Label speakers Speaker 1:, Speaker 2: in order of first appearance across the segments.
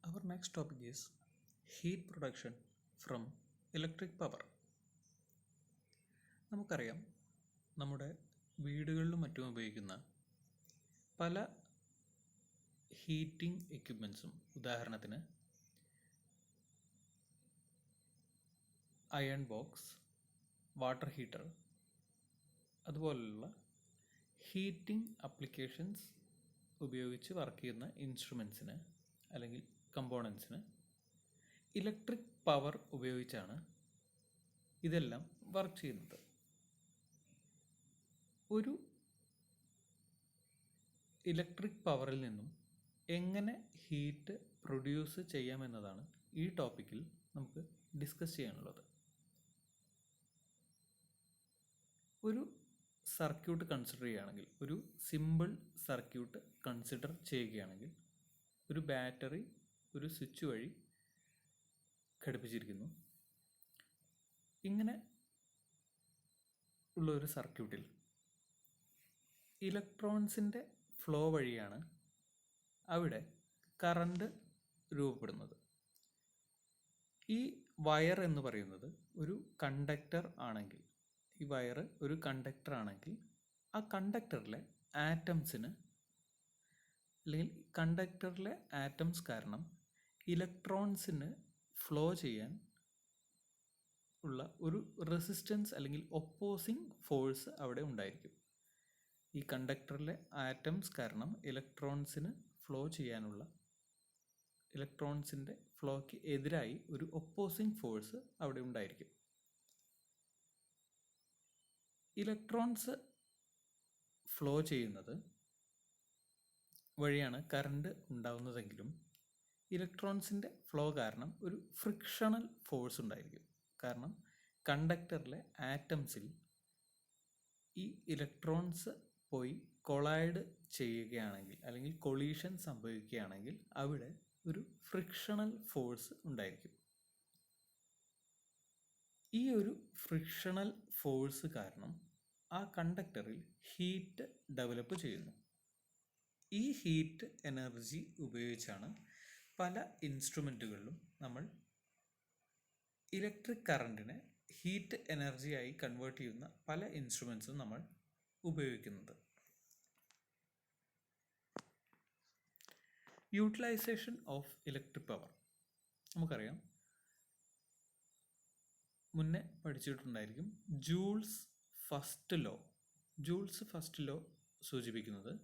Speaker 1: Our next topic is heat production from electric power. നമുക്കറിയാം, നമ്മുടെ വീടുകളിലും മറ്റും ഉപയോഗിക്കുന്ന പല ഹീറ്റിംഗ് എക്യുപ്മെൻസും, ഉദാഹരണത്തിന് അയൺ ബോക്സ്, വാട്ടർ ഹീറ്റർ, അതുപോലുള്ള ഹീറ്റിംഗ് അപ്ലിക്കേഷൻസ് ഉപയോഗിച്ച് വർക്ക് ചെയ്യുന്ന ഇൻസ്ട്രുമെൻസിന് അല്ലെങ്കിൽ കമ്പോണൻസിന് ഇലക്ട്രിക് പവർ ഉപയോഗിച്ചാണ് ഇതെല്ലാം വർക്ക് ചെയ്യുന്നത്. ഒരു ഇലക്ട്രിക് പവറിൽ നിന്നും എങ്ങനെ ഹീറ്റ് പ്രൊഡ്യൂസ് ചെയ്യാമെന്നതാണ് ഈ ടോപ്പിക്കിൽ നമുക്ക് ഡിസ്കസ് ചെയ്യാനുള്ളത്. ഒരു സർക്യൂട്ട് കൺസിഡർ ചെയ്യുകയാണെങ്കിൽ, ഒരു സിമ്പിൾ സർക്യൂട്ട് കൺസിഡർ ചെയ്യുകയാണെങ്കിൽ, ഒരു ബാറ്ററി ഒരു സ്വിച്ച് വഴി ഘടിപ്പിച്ചിരിക്കുന്നു. ഇങ്ങനെ ഉള്ള ഒരു സർക്യൂട്ടിൽ ഇലക്ട്രോൺസിൻ്റെ ഫ്ലോ വഴിയാണ് അവിടെ കറണ്ട് രൂപപ്പെടുന്നത്. ഈ വയർ എന്ന് പറയുന്നത് ഒരു കണ്ടക്ടർ ആണെങ്കിൽ, ഈ വയർ ഒരു കണ്ടക്ടർ ആണെങ്കിൽ, ആ കണ്ടക്ടറിലെ ആറ്റംസിന് അല്ലെങ്കിൽ കണ്ടക്ടറിലെ ആറ്റംസ് കാരണം ഇലക്ട്രോൺസിന് ഫ്ലോ ചെയ്യാൻ ഉള്ള ഒരു റെസിസ്റ്റൻസ് അല്ലെങ്കിൽ ഒപ്പോസിങ് ഫോഴ്സ് അവിടെ ഉണ്ടായിരിക്കും. ഈ കണ്ടക്ടറിലെ ആറ്റംസ് കാരണം ഇലക്ട്രോൺസിന് ഫ്ലോ ചെയ്യാനുള്ള, ഇലക്ട്രോൺസിൻ്റെ ഫ്ലോയ്ക്ക് എതിരായി ഒരു ഒപ്പോസിങ് ഫോഴ്സ് അവിടെ ഉണ്ടായിരിക്കും. ഇലക്ട്രോൺസ് ഫ്ലോ ചെയ്യുന്നത് വഴിയാണ് കറണ്ട് ഉണ്ടാവുന്നതെങ്കിലും ഇലക്ട്രോൺസിൻ്റെ ഫ്ലോ കാരണം ഒരു ഫ്രിക്ഷണൽ ഫോഴ്സ് ഉണ്ടായിരിക്കും. കാരണം കണ്ടക്ടറിലെ ആറ്റംസിൽ ഈ ഇലക്ട്രോൺസ് പോയി കൊളൈഡ് ചെയ്യുകയാണെങ്കിൽ അല്ലെങ്കിൽ കൊളീഷൻ സംഭവിക്കുകയാണെങ്കിൽ അവിടെ ഒരു ഫ്രിക്ഷണൽ ഫോഴ്സ് ഉണ്ടായിരിക്കും. ഈ ഒരു ഫ്രിക്ഷണൽ ഫോഴ്സ് കാരണം ആ കണ്ടക്ടറിൽ ഹീറ്റ് ഡെവലപ്പ് ചെയ്യുന്നു. ഈ ഹീറ്റ് എനർജി ഉപയോഗിച്ചാണ് പല ഇൻസ്ട്രുമെൻറ്റുകളിലും നമ്മൾ ഇലക്ട്രിക് കറണ്ടിനെ ഹീറ്റ് എനർജിയായി കൺവേർട്ട് ചെയ്യുന്ന പല ഇൻസ്ട്രുമെൻസും നമ്മൾ ഉപയോഗിക്കുന്നത്. യൂട്ടിലൈസേഷൻ ഓഫ് ഇലക്ട്രിക് പവർ നമുക്കറിയാം, മുന്നേ പഠിച്ചിട്ടുണ്ടായിരിക്കും. ജൂൾസ് ഫസ്റ്റ് ലോ സൂചിപ്പിക്കുന്നത്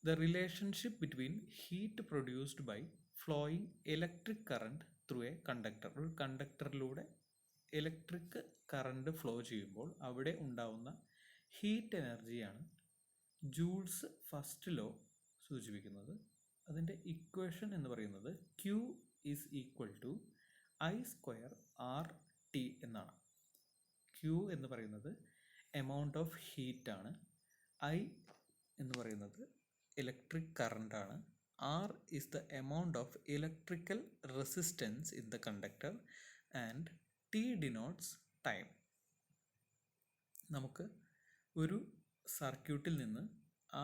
Speaker 1: the relationship between heat produced by flowing electric current through a conductor. ഒരു കണ്ടക്ടറിലൂടെ ഇലക്ട്രിക് കറണ്ട് ഫ്ലോ ചെയ്യുമ്പോൾ അവിടെ ഉണ്ടാവുന്ന ഹീറ്റ് എനർജിയാണ് ജൂൾസ് ഫസ്റ്റ് ലോ സൂചിപ്പിക്കുന്നത്. അതിൻ്റെ ഇക്വേഷൻ എന്ന് പറയുന്നത് Q is equal to I²RT എന്നാണ്. Q എന്ന് പറയുന്നത് എമൗണ്ട് ഓഫ് ഹീറ്റ് ആണ്, I എന്ന് പറയുന്നത് ഇലക്ട്രിക് കറണ്ട് ആണ്, R is the amount of electrical resistance in the conductor and T denotes time. നമുക്ക് ഒരു സർക്യൂട്ടിൽ നിന്ന്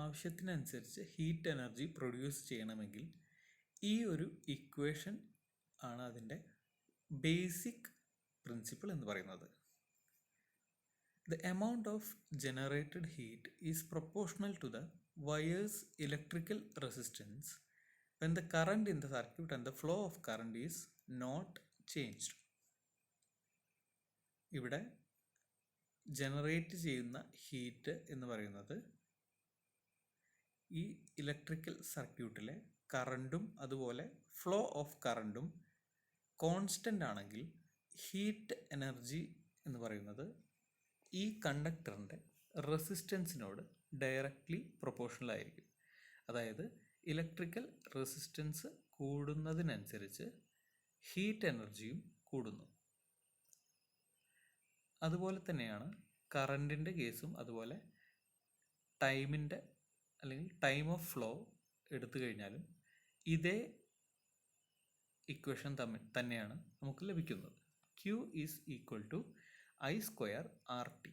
Speaker 1: ആവശ്യത്തിനനുസരിച്ച് ഹീറ്റ് എനർജി പ്രൊഡ്യൂസ് ചെയ്യണമെങ്കിൽ ഈ ഒരു ഇക്വേഷൻ ആണ് അതിൻ്റെ ബേസിക് പ്രിൻസിപ്പിൾ എന്ന് പറയുന്നത്. The amount of generated heat is proportional to the wire's electrical resistance when the current in the circuit and the flow of current is not changed. ഇവിടെ generate ചെയ്യുന്ന heat എന്ന് പറയുന്നത് ഈ electrical സർക്യൂട്ടിലെ കറണ്ടും അതുപോലെ ഫ്ലോ ഓഫ് കറണ്ടും constant ആണെങ്കിൽ ഹീറ്റ് എനർജി എന്ന് പറയുന്നത് ഈ കണ്ടക്ടറിൻ്റെ റെസിസ്റ്റൻസിനോട് ഡയറക്റ്റ്ലി പ്രൊപ്പോർഷണൽ ആയിരിക്കും. അതായത് ഇലക്ട്രിക്കൽ റെസിസ്റ്റൻസ് കൂടുന്നതിനനുസരിച്ച് ഹീറ്റ് എനർജിയും കൂടുന്നു. അതുപോലെ തന്നെയാണ് കറണ്ടിൻ്റെ കേസും. അതുപോലെ ടൈമിൻ്റെ അല്ലെങ്കിൽ ടൈം ഓഫ് ഫ്ലോ എടുത്തു കഴിഞ്ഞാലും ഇതേ ഇക്വേഷൻ തന്നെയാണ് നമുക്ക് ലഭിക്കുന്നത്. Q is equal to I²RT.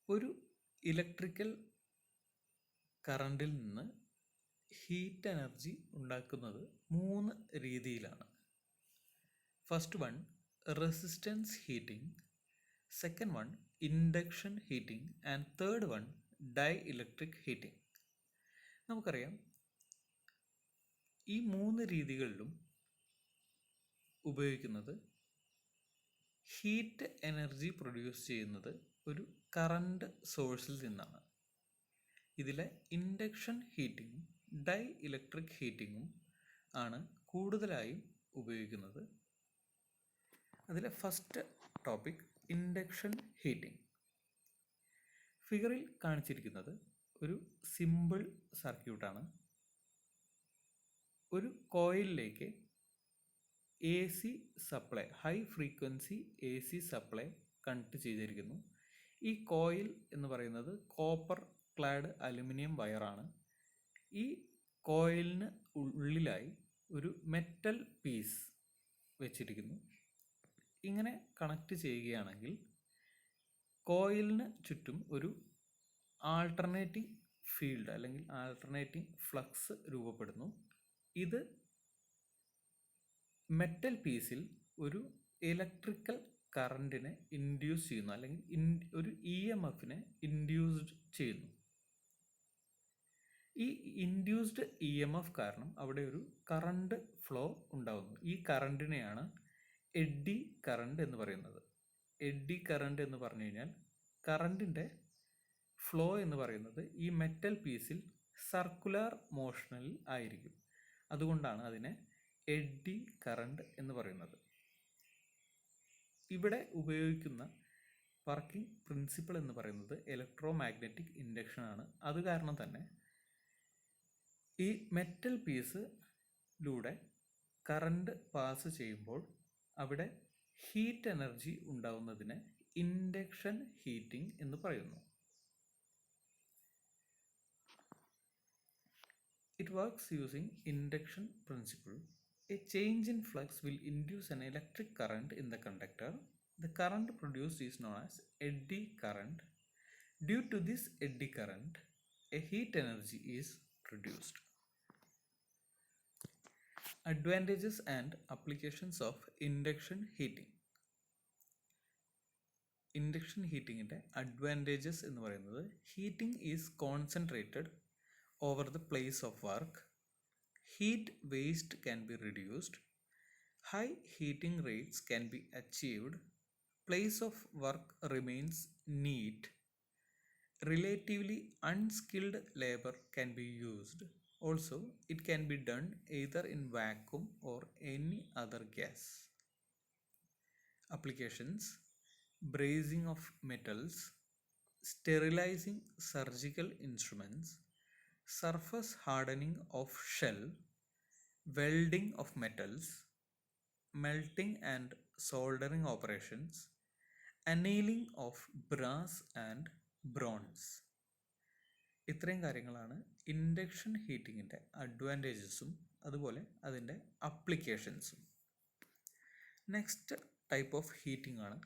Speaker 1: ഒരു ഇലക്ട്രിക്കൽ കറണ്ടിൽ നിന്ന് ഹീറ്റ് എനർജി ഉണ്ടാക്കുന്നത് 3 രീതിയിലാണ്. First one resistance heating, second one induction heating and third one dielectric heating. നമുക്കറിയാം ഈ 3 രീതികളിലും ഉപയോഗിക്കുന്നത് ഹീറ്റ് എനർജി പ്രൊഡ്യൂസ് ചെയ്യുന്നത് ഒരു കറണ്ട് സോഴ്സിൽ നിന്നാണ്. ഇതിലെ ഇൻഡക്ഷൻ ഹീറ്റിങ്ങും ഡൈ ഇലക്ട്രിക് ഹീറ്റിങ്ങും ആണ് കൂടുതലായും ഉപയോഗിക്കുന്നത്. അതിലെ ഫസ്റ്റ് ടോപ്പിക് ഇൻഡക്ഷൻ ഹീറ്റിംഗ്. ഫിഗറിൽ കാണിച്ചിരിക്കുന്നത് ഒരു സിമ്പിൾ സർക്യൂട്ടാണ്. ഒരു കോയിലിലേക്ക് A C supply, high frequency A C supply connect ചെയ്തിരിക്കുന്നു. ഈ കോയിൽ എന്ന് പറയുന്നത് കോപ്പർ ക്ലാഡ് അലുമിനിയം വയറാണ്. ഈ കോയിലിന് ഉള്ളിലായി ഒരു മെറ്റൽ പീസ് വെച്ചിരിക്കുന്നു. ഇങ്ങനെ കണക്ട് ചെയ്യുകയാണെങ്കിൽ കോയിലിന് ചുറ്റും ഒരു ആൾട്ടർനേറ്റിംഗ് ഫീൽഡ് അല്ലെങ്കിൽ ആൾട്ടർനേറ്റിംഗ് ഫ്ലക്സ് രൂപപ്പെടുന്നു. ഇത് മെറ്റൽ പീസിൽ ഒരു ഇലക്ട്രിക്കൽ കറണ്ടിനെ ഇൻഡ്യൂസ് ചെയ്യുന്നു, അല്ലെങ്കിൽ ഒരു ഇ എം എഫിനെ ഇൻഡ്യൂസ്ഡ് ചെയ്യുന്നു. ഈ ഇൻഡ്യൂസ്ഡ് ഇ എം എഫ് കാരണം അവിടെ ഒരു കറണ്ട് ഫ്ലോ ഉണ്ടാകുന്നു. ഈ കറണ്ടിനെയാണ് എഡ്ഡി കറണ്ട് എന്ന് പറയുന്നത്. എഡ്ഡി കറണ്ട് എന്ന് പറഞ്ഞു കഴിഞ്ഞാൽ കറണ്ടിൻ്റെ ഫ്ലോ എന്ന് പറയുന്നത് ഈ മെറ്റൽ പീസിൽ സർക്കുലർ മോഷനിൽ ആയിരിക്കും. അതുകൊണ്ടാണ് അതിനെ എഡ്ഡി കറണ്ട് എന്ന് പറയുന്നത്. ഇവിടെ ഉപയോഗിക്കുന്ന വർക്കിംഗ് പ്രിൻസിപ്പിൾ എന്ന് പറയുന്നത് ഇലക്ട്രോ മാഗ്നറ്റിക് ഇൻഡക്ഷൻ ആണ്. അത് കാരണം തന്നെ ഈ മെറ്റൽ പീസിലൂടെ കറണ്ട് പാസ് ചെയ്യുമ്പോൾ അവിടെ ഹീറ്റ് എനർജി ഉണ്ടാവുന്നതിന് ഇൻഡക്ഷൻ ഹീറ്റിംഗ് എന്ന് പറയുന്നു. It works using induction principle. A change in flux will induce an electric current in the conductor. The current produced is known as eddy current. Due to this eddy current, a heat energy is produced. Advantages and applications of induction heating. Induction ഹീറ്റിങ്ങിൻ്റെ advantages എന്ന് പറയുന്നത് heating is concentrated over the place of work, heat waste can be reduced, high heating rates can be achieved, place of work remains neat, relatively unskilled labor can be used. Also, it can be done either in vacuum or any other gas. Applications: brazing of metals, sterilizing surgical instruments, surface hardening of shell, welding of metals, melting and soldering operations, annealing of brass and bronze. ഇത്രയും കാര്യങ്ങളാണ് induction ഹീറ്റിങ്ങിൻ്റെ അഡ്വാൻറ്റേജസും അതുപോലെ അതിൻ്റെ അപ്ലിക്കേഷൻസും. Next type of heating ആണ്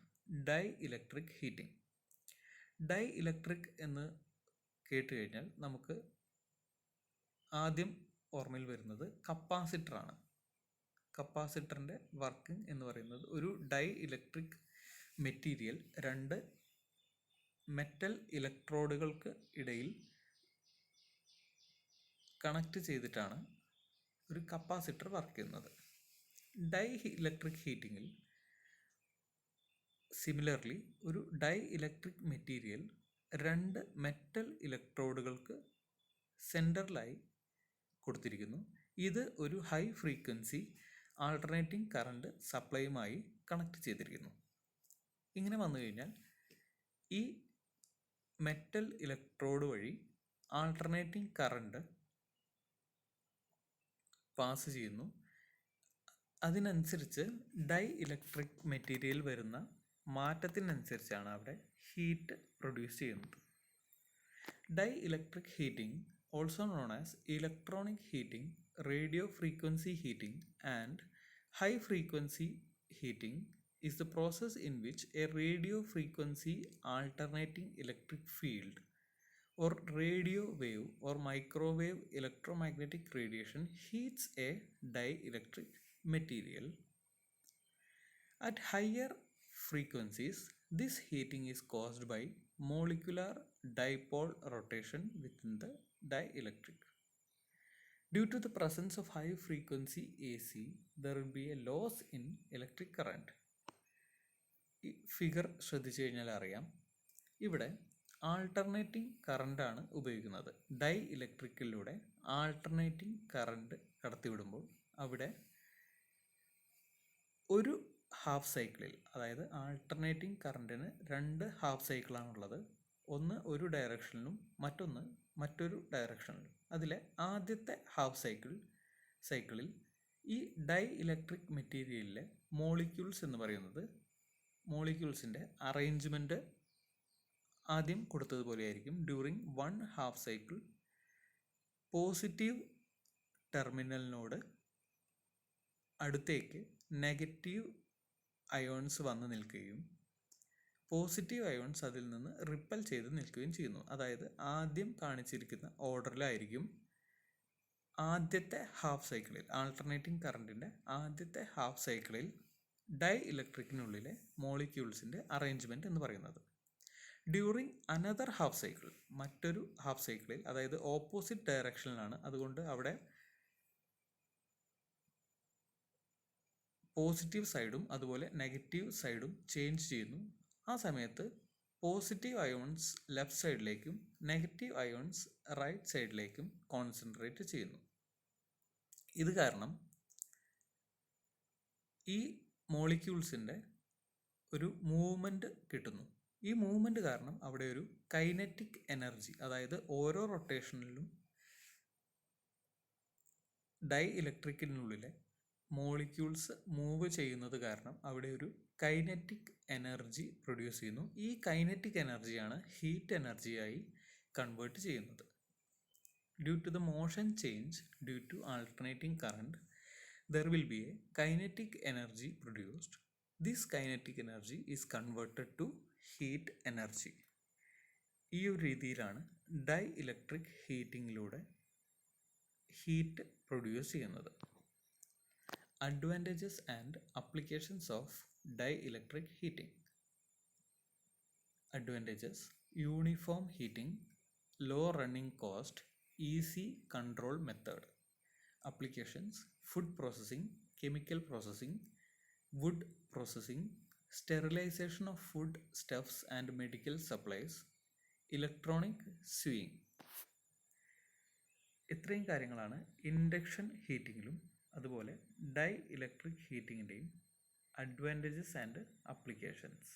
Speaker 1: dielectric heating. Dielectric എന്ന് കേട്ട് കഴിഞ്ഞാൽ നമുക്ക് ആദ്യം ഓർമ്മയിൽ വരുന്നത് കപ്പാസിറ്ററാണ്. കപ്പാസിറ്ററിൻ്റെ വർക്കിംഗ് എന്ന് പറയുന്നത് ഒരു ഡൈ ഇലക്ട്രിക് മെറ്റീരിയൽ രണ്ട് മെറ്റൽ ഇലക്ട്രോഡുകൾക്ക് ഇടയിൽ കണക്ട് ചെയ്തിട്ടാണ് ഒരു കപ്പാസിറ്റർ വർക്ക് ചെയ്യുന്നത്. ഡൈ ഇലക്ട്രിക് ഹീറ്റിങ്ങിൽ സിമിലർലി ഒരു ഡൈ ഇലക്ട്രിക് മെറ്റീരിയൽ രണ്ട് മെറ്റൽ ഇലക്ട്രോഡുകൾക്ക് സെൻറ്ററിലായി കൊടുത്തിരിക്കുന്നു. ഇത് ഒരു ഹൈ ഫ്രീക്വൻസി ആൾട്ടർനേറ്റിംഗ് കറണ്ട് സപ്ലൈയുമായി കണക്ട് ചെയ്തിരിക്കുന്നു. ഇങ്ങനെ വന്നു കഴിഞ്ഞാൽ ഈ മെറ്റൽ ഇലക്ട്രോഡ് വഴി ആൾട്ടർനേറ്റിംഗ് കറണ്ട് പാസ് ചെയ്യുന്നു. അതിനനുസരിച്ച് ഡൈ ഇലക്ട്രിക് മെറ്റീരിയൽ വരുന്ന മാറ്റത്തിനനുസരിച്ചാണ് അവിടെ ഹീറ്റ് പ്രൊഡ്യൂസ് ചെയ്യുന്നത്. Dielectric heating, also known as electronic heating, radio frequency heating and high frequency heating, is the process in which a radio frequency alternating electric field or radio wave or microwave electromagnetic radiation heats a dielectric material. At higher frequencies, this heating is caused by molecular dipole rotation within the dielectric. Due to the presence of high frequency AC, there will be a loss in electric current. ഈ figure ശ്രദ്ധിച്ചു കഴിഞ്ഞാൽ അറിയാം, ഇവിടെ alternating കറണ്ടാണ് ഉപയോഗിക്കുന്നത്. Dye ഇലക്ട്രിക്കിലൂടെ alternating current കടത്തിവിടുമ്പോൾ അവിടെ ഒരു half സൈക്കിളിൽ, അതായത് ആൾട്ടർനേറ്റിംഗ് കറണ്ടിന് 2 ഹാഫ് സൈക്കിളാണുള്ളത്. ഒന്ന് ഒരു ഡയറക്ഷനിലും മറ്റൊന്ന് മറ്റൊരു ഡയറക്ഷനിലും. അതിലെ ആദ്യത്തെ ഹാഫ് സൈക്കിളിൽ ഈ ഡൈ ഇലക്ട്രിക് മെറ്റീരിയലിലെ മോളിക്യൂൾസ് എന്ന് പറയുന്നത്, മോളിക്യൂൾസിൻ്റെ അറേഞ്ച്മെൻറ്റ് ആദ്യം കൊടുത്തതുപോലെയായിരിക്കും. ഡ്യൂറിങ് 1 ഹാഫ് സൈക്കിൾ പോസിറ്റീവ് ടെർമിനലിനോട് അടുത്തേക്ക് നെഗറ്റീവ് അയോൺസ് വന്ന് നിൽക്കുകയും പോസിറ്റീവ് അയോൺസ് അതിൽ നിന്ന് റിപ്പൽ ചെയ്ത് നിൽക്കുകയും ചെയ്യുന്നു. അതായത് ആദ്യം കാണിച്ചിരിക്കുന്ന ഓർഡറിലായിരിക്കും ആദ്യത്തെ ഹാഫ് സൈക്കിളിൽ, ആൾട്ടർനേറ്റിംഗ് കറണ്ടിൻ്റെ ആദ്യത്തെ ഹാഫ് സൈക്കിളിൽ ഡൈ ഇലക്ട്രിക്കിനുള്ളിലെ മോളിക്യൂൾസിൻ്റെ അറേഞ്ച്മെൻറ്റ് എന്ന് പറയുന്നത്. ഡ്യൂറിങ് അനദർ ഹാഫ് സൈക്കിൾ, മറ്റൊരു ഹാഫ് സൈക്കിളിൽ, അതായത് ഓപ്പോസിറ്റ് ഡയറക്ഷനിലാണ്, അതുകൊണ്ട് അവിടെ പോസിറ്റീവ് സൈഡും അതുപോലെ നെഗറ്റീവ് സൈഡും ചേഞ്ച് ചെയ്യുന്നു. ആ സമയത്ത് പോസിറ്റീവ് അയോൺസ് ലെഫ്റ്റ് സൈഡിലേക്കും നെഗറ്റീവ് അയോൺസ് റൈറ്റ് സൈഡിലേക്കും കോൺസെൻട്രേറ്റ് ചെയ്യുന്നു. ഇത് കാരണം ഈ മോളിക്യൂൾസിൻ്റെ ഒരു മൂവ്മെൻറ്റ് കിട്ടുന്നു. ഈ മൂവ്മെൻറ്റ് കാരണം അവിടെ ഒരു കൈനറ്റിക് എനർജി, അതായത് ഓരോ റൊട്ടേഷനിലും ഡൈ ഇലക്ട്രിക്കിനുള്ളിലെ മോളിക്യൂൾസ് മൂവ് ചെയ്യുന്നത് കാരണം അവിടെ ഒരു കൈനറ്റിക് എനർജി പ്രൊഡ്യൂസ് ചെയ്യുന്നു. ഈ കൈനറ്റിക് എനർജിയാണ് ഹീറ്റ് എനർജിയായി കൺവേർട്ട് ചെയ്യുന്നത്. Due to the motion change due to alternating current, there will be a kinetic energy produced. This kinetic energy is converted to heat energy. ഈ ഒരു രീതിയിലാണ് ഡൈ ഇലക്ട്രിക് ഹീറ്റിങ്ങിലൂടെ heat produce ചെയ്യുന്നത്. Advantages and applications of dielectric heating. Advantages: uniform heating, low running cost, easy control method. Applications: food processing, chemical processing, wood processing, sterilization of food stuffs and medical supplies, electronic sewing. ഇത്രയും കാര്യങ്ങളാണ് induction ഹീറ്റിങ്ങിലും അതുപോലെ dielectric ഹീറ്റിങ്ങിൻ്റെയും advantages and applications.